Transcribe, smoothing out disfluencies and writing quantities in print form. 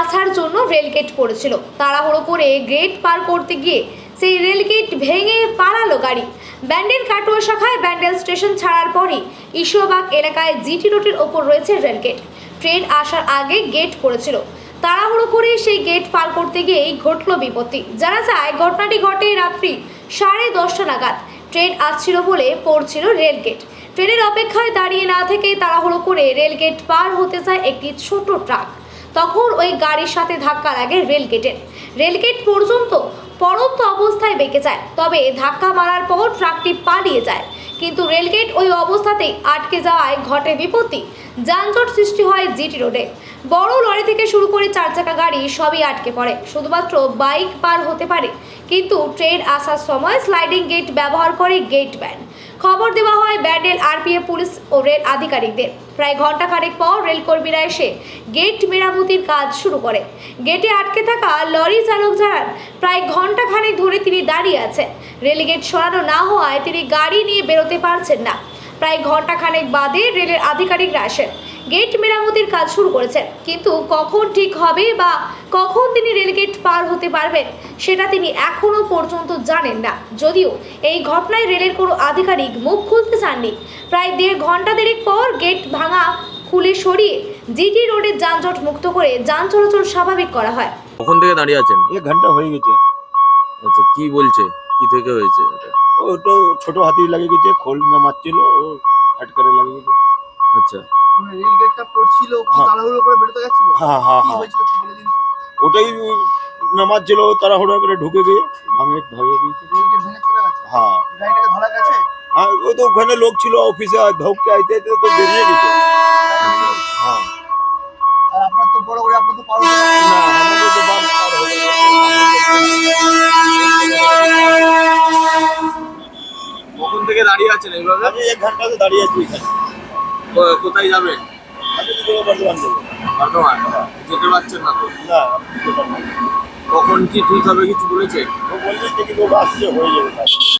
আসার জন্য রেলগেট পড়েছিল। তাড়াহুড়ো করে গেট পার করতে গিয়ে সেই রেলগেট ভেঙে পালালো গাড়ি। ব্যান্ডেল কাটোয়া শাখায় ব্যান্ডেল স্টেশন ছাড়ার পরই ঈশ্বরবাগ এলাকায় জিটি রোডের ওপর রয়েছে রেলগেট। ট্রেন আসার আগে গেট পড়েছিল। তাড়াহুড়ো করে সেই গেট পার করতে গিয়েই ঘটল বিপত্তি। জানা যায় ঘটনাটি ঘটে রাত্রি 10:30 নাগাদ। ট্রেন আসছিল বলে পড়ছিল রেলগেট। ট্রেনের অপেক্ষায় দাঁড়িয়ে না থেকে তাড়াহুড়ো করে রেলগেট পার হতে যায় একটি ছোট ট্রাক। তখন ওই গাড়ির সাথে ধাক্কা লাগে রেলগেটের। রেলগেট পর্যন্ত পড়ন্ত অবস্থায় বেঁকে যায়। তবে ধাক্কা মারার পর ট্রাকটি পালিয়ে যায়, কিন্তু রেলগেট ওই অবস্থাতেই আটকে যাওয়ায় ঘটে বিপত্তি। যানজট সৃষ্টি হয় জিটি রোডে। বড় লরি থেকে শুরু করে 4 চাকা গাড়ি সবই আটকে পড়ে। শুধুমাত্র বাইক পার হতে পারে, কিন্তু ট্রেন আসার সময় স্লাইডিং গেট ব্যবহার করে গেট ভ্যান। খবর দেওয়া হয় ব্যান্ডেল আরপিএফ পুলিশ ও রেল আধিকারিকদের। প্রায় ঘন্টাখানেক পর রেলকর্মীরা এসে গেট মেরামতির কাজ শুরু করে। গেটে আটকে থাকা লরি চালক জানান, প্রায় ঘন্টাখানেক ধরে তিনি দাঁড়িয়ে আছেন। রেলগেট সরানো না হওয়ায় তিনি গাড়ি নিয়ে বেরোতে পারছেন না। প্রায় ঘন্টাখানেক বাদে রেলের আধিকারিকরা আসেন, গেট মেরামতির কাজ শুরু করেছেন, কিন্তু কখন ঠিক হবে বা কখন তিনি রেলগেট পার হতে পারবেন সেটা তিনি এখনো পর্যন্ত জানেন না। যদিও এই ঘটনায় রেলের কোনো আধিকারিক মুখ খুলতে চাননি। প্রায় 1.5 ঘন্টা পর গেট ভাঙা খুলে সরিয়ে জিটি রোডের যানজট মুক্ত করে যান চলাচল স্বাভাবিক করা হয়। কখন থেকে দাঁড়িয়ে আছেন? 1 ঘন্টা হয়ে গেছে। আচ্ছা, কি বলছে, কি থেকে হয়েছে এটা? ও তো ছোট হাতি লাগে গেছে, খোল নামাচ্ছিল, ও হাট করে লাগে গেছে। আচ্ছা, রেল গেটটা পড়ছিল, কি হ্যাঁ। তাড়াহুড়ো করে বেরোতে যাচ্ছিল? হ্যাঁ হ্যাঁ কি হ্যাঁ, হয়েছিল একটু বলে দিন। ওটাই নামাচ্ছিল, তাড়াহুড়ো করে ঢুকে গিয়ে ভাঙে গিয়েছে। রেল গেট ভেঙে চলে গেছে। হ্যাঁ গাড়িটাকে ধরা গেছে। হ্যাঁ, ও তো ওখানে লোক ছিল অফিসে, ধোককে আইতে আইতে তো বেরিয়ে গেছে। হ্যাঁ, আর আপনার তো বড় করে আপনার তো পার হতে পারছেন না না। আমাদের তো বাস পার হয়ে গেছে। কখন থেকে দাঁড়িয়ে আছেন এইভাবে? আমি 1 ঘন্টাতে দাঁড়িয়ে আছি এখানে। কোথায় যাবেন? আমি তো বর্ধমান যাবো। বর্ধমান যেতে পারছেন না তো? না, আমি যেতে পারবো না। কখন কি ঠিক হবে কিছু বলেছে? ও বলছে যে কি লোক আসছে, হয়ে যাবে কাজ।